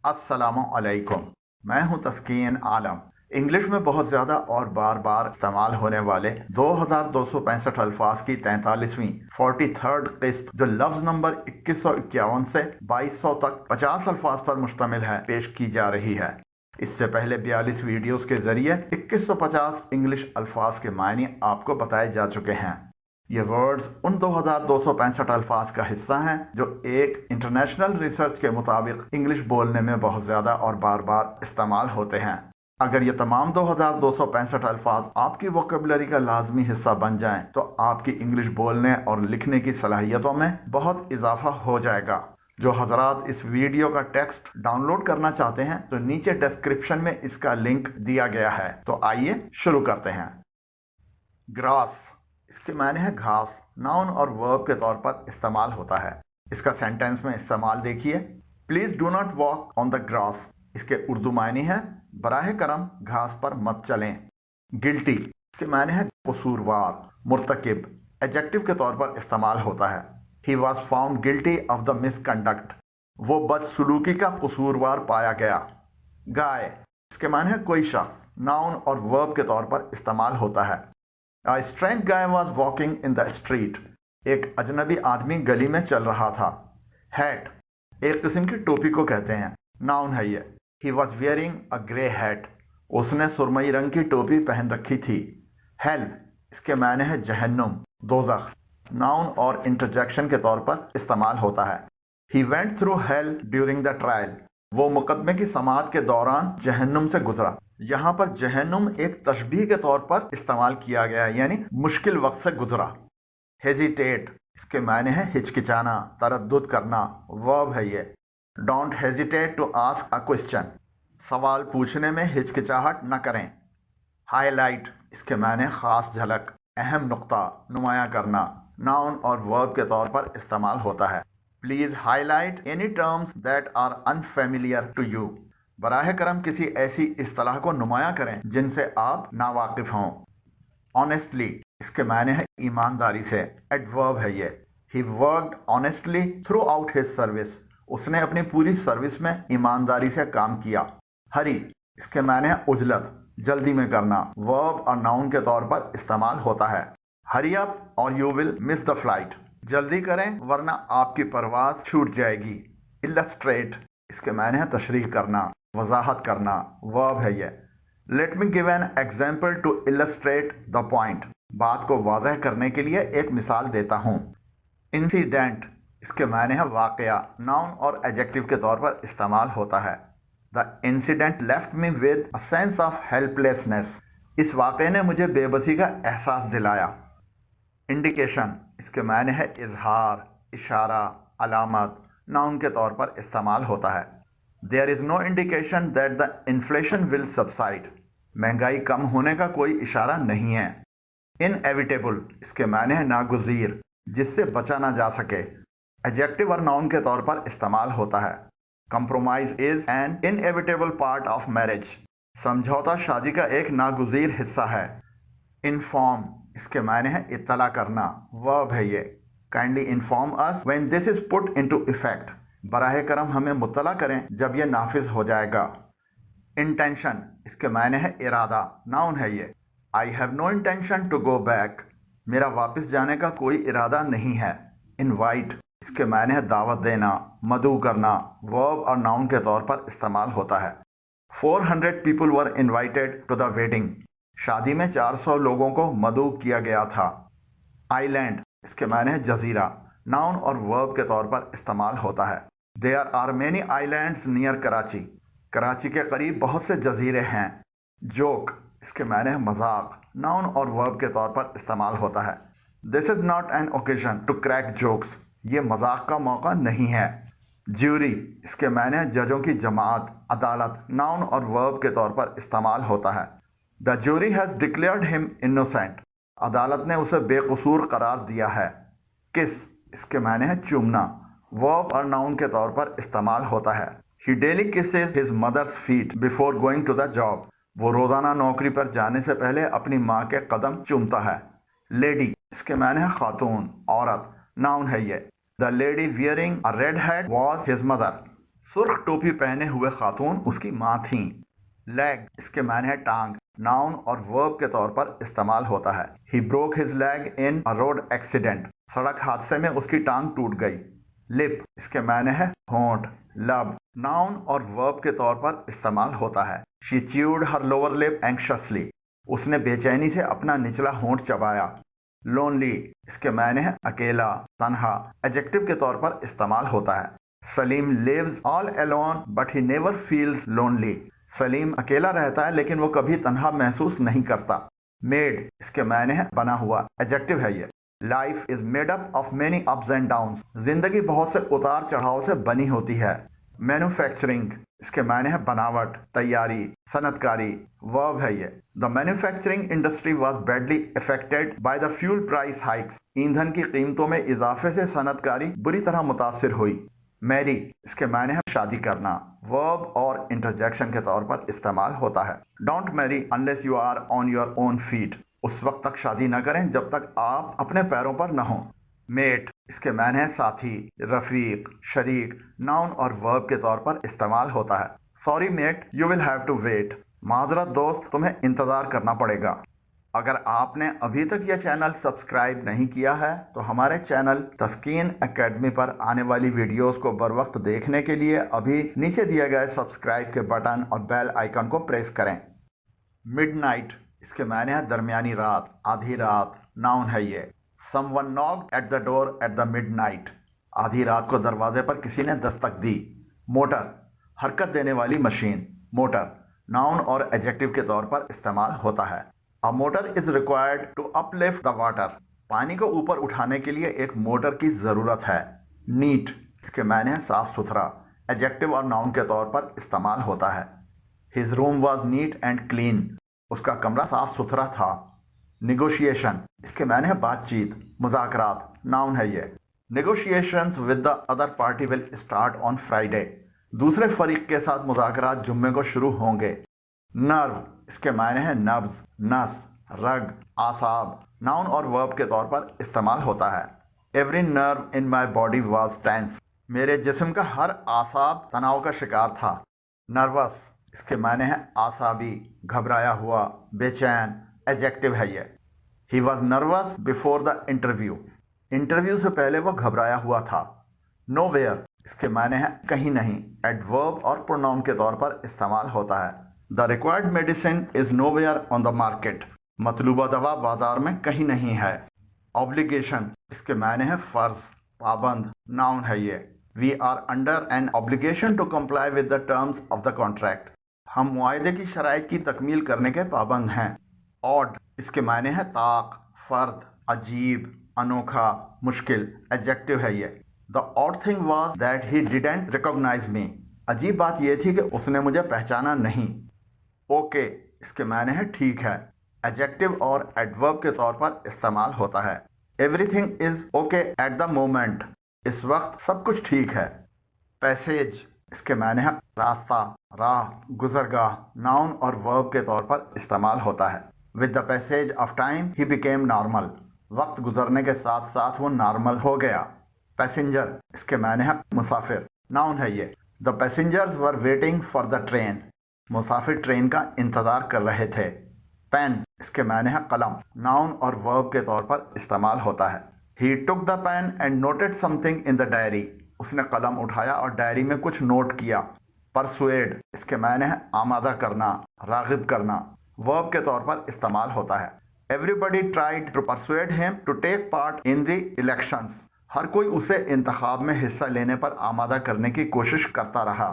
अस्सलामु अलैकुम। मैं हूं तस्कीन आलम। इंग्लिश में बहुत ज़्यादा और बार बार इस्तेमाल होने वाले 2265 अल्फाज की 43वीं 43rd किस्त, जो लफ्ज़ नंबर 2151 से 2200 तक 50 अल्फाज पर मुश्तमिल है, पेश की जा रही है। इससे पहले 42 वीडियोस के जरिए 2150 इंग्लिश अल्फाज के मायने आपको बताए जा चुके हैं। ये वर्ड्स उन 2265 अल्फाज का हिस्सा हैं जो एक इंटरनेशनल रिसर्च के मुताबिक इंग्लिश बोलने में बहुत ज़्यादा और बार बार इस्तेमाल होते हैं। अगर ये तमाम 2265 अल्फाज आपकी वोकेबलरी का लाजमी हिस्सा बन जाएं, तो आपकी इंग्लिश बोलने और लिखने की सलाहियतों में बहुत इजाफा हो जाएगा। जो हजरात इस वीडियो का टेक्स्ट डाउनलोड करना चाहते हैं, तो नीचे डिस्क्रिप्शन में इसका लिंक दिया गया है। तो आइए शुरू करते हैं। ग्रास, इसके मायने है घास। नाउन और वर्ब के तौर पर इस्तेमाल होता है। इसका सेंटेंस में इस्तेमाल देखिए। Please do not walk on the grass. इसके उर्दू मायने है बराह करम घास पर मत चलें। गिल्टी, इसके मायने है कसूरवार, मुर्तकिब। एडजेक्टिव के तौर पर इस्तेमाल होता है। He was found guilty of the misconduct. वो बदसलूकी का कसूरवार पाया गया। गाय, इसके मायने है कोई शख्स। नाउन और वर्ब के तौर पर इस्तेमाल होता है। A strange guy was walking in the street. एक अजनबी आदमी गली में चल रहा था। Hat, एक किस्म की टोपी को कहते हैं। नाउन है ये। He was wearing a grey hat. उसने सुरमई रंग की टोपी पहन रखी थी। Hell, इसके मायने है जहन्नुम, दोज़ख। नाउन और इंटरजेक्शन के तौर पर इस्तेमाल होता है। He went through hell during the trial. वो मुकदमे की समाअत के दौरान जहन्नुम से गुजरा। यहाँ पर जहन्नुम एक तशबीह के तौर पर इस्तेमाल किया गया है, यानी मुश्किल वक्त से गुजरा। हेजिटेट, इसके मायने है हिचकिचाना, तरद्दुद करना। वर्ब है ये। Don't hesitate to ask a question. सवाल पूछने में हिचकिचाहट न करें। हाईलाइट, इसके मायने खास झलक, अहम नुक्ता, नुमायां करना। नाउन और वर्ब के तौर पर इस्तेमाल होता है। Please highlight any terms that are unfamiliar to you. बराह करम किसी ऐसी इस्तिलाह को नुमायां करें जिनसे आप नावाकिफ हों। ऑनेस्टली, इसके मायने है ईमानदारी से। एडवर्ब है ये। He worked honestly through out his service. उसने अपनी पूरी सर्विस में ईमानदारी से काम किया। हरी, इसके मायने है उजलत, जल्दी में करना। वर्ब और नाउन के तौर पर इस्तेमाल होता है। हरी अप और you will miss the flight. जल्दी करें वरना आपकी परवाज छूट जाएगी। इलस्ट्रेट, इसके मायने है तशरीह करना, वजाहत करना। वर्ब है ये। Let me give an example to illustrate the point. बात को वाजह करने के लिए एक मिसाल देता हूँ। इंसिडेंट, इसके मायने है वाकया। नाउन और एडजेक्टिव के तौर पर इस्तेमाल होता है। The incident left me with a sense of helplessness. इस वाक़े ने मुझे बेबसी का एहसास दिलाया। इंडिकेशन, इसके मायने है इजहार, इशारा, अलामत। नाउन के तौर पर इस्तेमाल होता है। There is no indication that the inflation will subside. महंगाई कम होने का कोई इशारा नहीं है। इनएविटेबल, इसके मायने है नागुज़ीर, जिससे बचा ना जा सके। एडजेक्टिव और नाउन के तौर पर इस्तेमाल होता है। Compromise is an inevitable part of marriage. समझौता शादी का एक नागुज़ीर हिस्सा है। इन्फॉर्म, इसके मायने है इत्तला करना। वर्ब है ये। Kindly inform us when this is put into effect. बराह करम हमें मुत्तला करें जब यह नाफिज हो जाएगा। इंटेंशन, इसके मायने है इरादा। नाउन है ये। I have no intention to go back. मेरा वापस जाने का कोई इरादा नहीं है। इनवाइट, इसके मायने है दावत देना, मदऊ करना। वर्ब और नाउन के तौर पर इस्तेमाल होता है। 400 people were invited to the wedding. शादी में 400 लोगों को मदऊ किया गया था। आइलैंड, इसके मायने है जजीरा। नाउन और वर्ब के तौर पर इस्तेमाल होता है। There are many islands near Karachi. Karachi के करीब बहुत से जजीरे हैं। जोक, इसके मायने है मजाक। नाउन और वर्ब के तौर पर इस्तेमाल होता है। This is not an occasion to crack jokes. ये मजाक का मौका नहीं है। ज्यूरी, इसके मायने है जजों की जमात, अदालत। नाउन और वर्ब के तौर पर इस्तेमाल होता है। The jury has declared him innocent. अदालत ने उसे बेकसूर करार दिया है। किस, इसके मायने है चूमना। वर्ब और नाउन के तौर पर इस्तेमाल होता है। He daily kisses his mother's feet before going to the job. वो रोजाना नौकरी पर जाने से पहले अपनी माँ के कदम चूमता है। लेडी, इसके मायने है खातून, औरत। नाउन है ये। The lady wearing a red hat was his mother. सुर्ख टोपी पहने हुए खातून उसकी माँ थीं। लेग इसके माने है टांग, नाउन और वर्ब के तौर पर इस्तेमाल होता है। He broke his leg in a road accident, सड़क हादसे में उसकी टांग टूट गई। लिप इसके माने है होंठ, लब नाउन और वर्ब के तौर पर इस्तेमाल होता है। She chewed her lower lip anxiously, उसने बेचैनी से अपना निचला होंठ चबाया। लोनली इसके माने है अकेला, तन्हा, एडजेक्टिव के तौर पर इस्तेमाल होता है। Salim lives all alone but he never feels lonely, Salim अकेला रहता है लेकिन वो कभी तन्हा महसूस नहीं करता। मेड इसके माने है बना हुआ, एडजेक्टिव है ये। Life is made up of many ups and downs, जिंदगी बहुत से उतार चढ़ाव से बनी होती है। मैन्युफैक्चरिंग इसके माने है बनावट, तैयारी, सनतकारी, वर्ब है ये। The manufacturing industry was badly affected by the fuel price hikes, ईंधन की कीमतों में इजाफे से सनतकारी बुरी तरह मुतासिर हुई। मैरी इसके माने है शादी करना, वर्ब और इंटरजेक्शन के तौर पर इस्तेमाल होता है। Don't marry unless you are on your own feet, उस वक्त तक शादी न करें जब तक आप अपने पैरों पर न हों। मेट इसके माने है साथी, रफीक, शरीक, नाउन और वर्ब के तौर पर इस्तेमाल होता है। Sorry mate you will have to wait, माजरत दोस्त तुम्हें इंतजार करना पड़ेगा। अगर आपने अभी तक यह चैनल सब्सक्राइब नहीं किया है तो हमारे चैनल तस्कीन एकेडमी पर आने वाली वीडियोस को बर वक्त देखने के लिए अभी नीचे दिए गए सब्सक्राइब के बटन और बेल आइकन को प्रेस करें। मिडनाइट इसके माने है दरमियानी रात, आधी रात, नाउन है ये। Someone knocked at the door at the midnight, आधी रात को दरवाजे पर किसी ने दस्तक दी। मोटर हरकत देने वाली मशीन, मोटर नाउन और एडजेक्टिव के तौर पर इस्तेमाल होता है। A motor is required to uplift the water, पानी को ऊपर उठाने के लिए एक मोटर की जरूरत है। नीट इसके माने है साफ सुथरा, एडजेक्टिव और नाउन के तौर पर इस्तेमाल होता है। His room was neat and clean, उसका कमरा साफ सुथरा था। निगोशिएशन इसके माने है बातचीत, मुज़ाकरात, नाउन है ये। Negotiations with the other party will start on Friday, दूसरे फरीक के साथ मुज़ाकरात जुम्मे को शुरू होंगे। नर्व इसके मायने हैं नब्ज, नस, रग, आसाब, नाउन और वर्ब के तौर पर इस्तेमाल होता है। Every nerve in my body was tense, मेरे जिस्म का हर आसाब तनाव का शिकार था। नर्वस इसके मायने हैं आसाबी, घबराया हुआ, बेचैन, एडजेक्टिव है ये। He was nervous before the interview, interview से पहले वो घबराया हुआ था। नोवेयर इसके मायने हैं कहीं नहीं, एडवर्ब और प्रोनाउन के तौर पर इस्तेमाल होता है। The required medicine is nowhere on the market, मतलूबा दवा बाजार में कहीं नहीं है। ऑब्लिगेशन इसके मायने हैं फर्ज, पाबंद, नाउन है ये। We are under an obligation to comply with the terms of the contract, हम मुआहदे की शराइत की तकमील करने के पाबंद हैं। ऑड इसके मायने हैं ताक, फर्द, अजीब, अनोखा, मुश्किल, एडजेक्टिव है ये। The odd thing was that he didn't recognise me, अजीब बात यह थी कि उसने मुझे पहचाना नहीं। ओके इसके मायने हैं ठीक है, एडजेक्टिव और एडवर्ब के तौर पर इस्तेमाल होता है। Everything is okay at the moment, इस वक्त सब कुछ ठीक है। पैसेज इसके मायने हैं रास्ता, राह, गुजरगाह, नाउन और वर्ब के तौर पर इस्तेमाल होता है। With the passage of time he became normal, वक्त गुजरने के साथ साथ वो नॉर्मल हो गया। पैसेंजर इसके मायने हैं मुसाफिर, नाउन है ये। The passengers were waiting for the train, Musafir train का इंतजार कर रहे थे। पेन इसके मायने हैं कलम, नाउन और वर्ब के तौर पर इस्तेमाल होता है। He took the pen and noted something in the diary, उसने कलम उठाया और डायरी में कुछ नोट किया। परसुएड इसके मायने हैं आमादा करना, रागिब करना, वर्ब के तौर पर इस्तेमाल होता है। Everybody tried to persuade him to take part in the elections, हर कोई उसे इंतखाब में हिस्सा लेने पर आमादा करने की कोशिश करता रहा।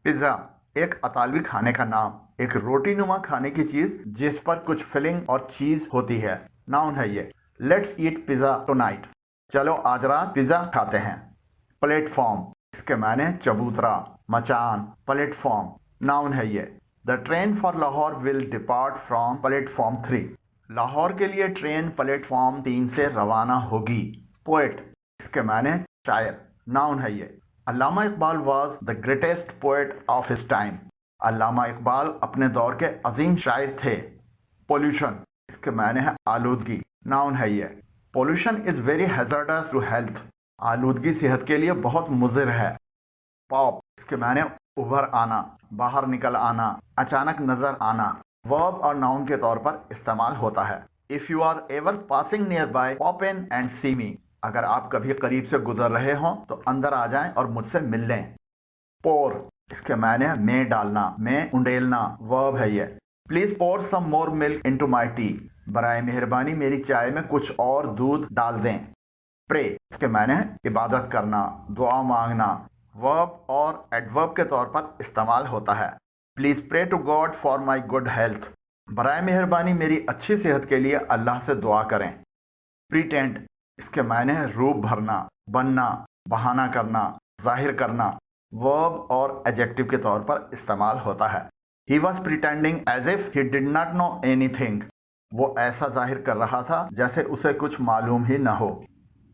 पिज्जा एक अतालवी खाने का नाम, एक रोटी नुमा खाने की चीज जिस पर कुछ फिलिंग और चीज होती है, नाउन है ये। लेट्स ईट पिज्जा टुनाइट, चलो आज रात पिज्जा खाते हैं। प्लेटफॉर्म इसके माने चबूतरा, मचान, प्लेटफॉर्म, नाउन है ये। The train for Lahore will depart from platform 3, Lahore के लिए ट्रेन प्लेटफॉर्म 3 से रवाना होगी। पोएट इसके माने शायर, नाउन है ये। Allama Iqbal was the greatest poet of his time, Allama Iqbal अपने दौर के अजीम शायर थे। पोल्यूशन इसके माने है आलूदगी, नाउन है ये। Pollution is very hazardous to health, आलूदगी सेहत के लिए बहुत मुज़िर है। पॉप इसके माने उभर आना, बाहर निकल आना, अचानक नजर आना, वर्ब और नाउन के तौर पर इस्तेमाल होता है। If you are ever passing near by, pop in and see me. अगर आप कभी करीब से गुजर रहे हो तो अंदर आ जाएं और मुझसे मिल लें। पोर, इसके माने में डालना, में उंडेलना, वर्ब है ये। Please pour some more milk into my tea. बराए मेहरबानी मेरी चाय में कुछ और दूध डाल दें। प्रे, इसके माने इबादत करना, दुआ मांगना, वर्ब और एडवर्ब के तौर पर इस्तेमाल होता है। Please pray to God for my good health. बराए मेहरबानी मेरी अच्छी सेहत के लिए अल्लाह से दुआ करें। प्रीटेंड, इसके मायने है रूप भरना, बनना, बहाना करना, जाहिर करना, वर्ब और एडजेक्टिव के तौर पर इस्तेमाल होता है। He was pretending as if he did not know anything. वो ऐसा जाहिर कर रहा था जैसे उसे कुछ मालूम ही न हो।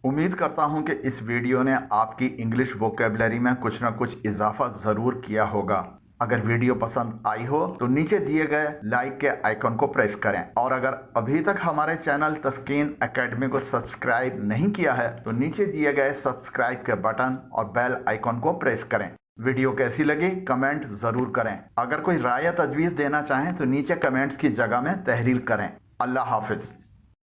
उम्मीद करता हूं कि इस वीडियो ने आपकी इंग्लिश वोकेबलरी में कुछ न कुछ इजाफा ज़रूर किया होगा। अगर वीडियो पसंद आई हो तो नीचे दिए गए लाइक के आइकन को प्रेस करें, और अगर अभी तक हमारे चैनल तस्कीन एकेडमी को सब्सक्राइब नहीं किया है तो नीचे दिए गए सब्सक्राइब के बटन और बेल आइकन को प्रेस करें। वीडियो कैसी लगी कमेंट जरूर करें। अगर कोई राय या तजवीज़ देना चाहें तो नीचे कमेंट्स की जगह में तहरीर करें। अल्लाह हाफिज।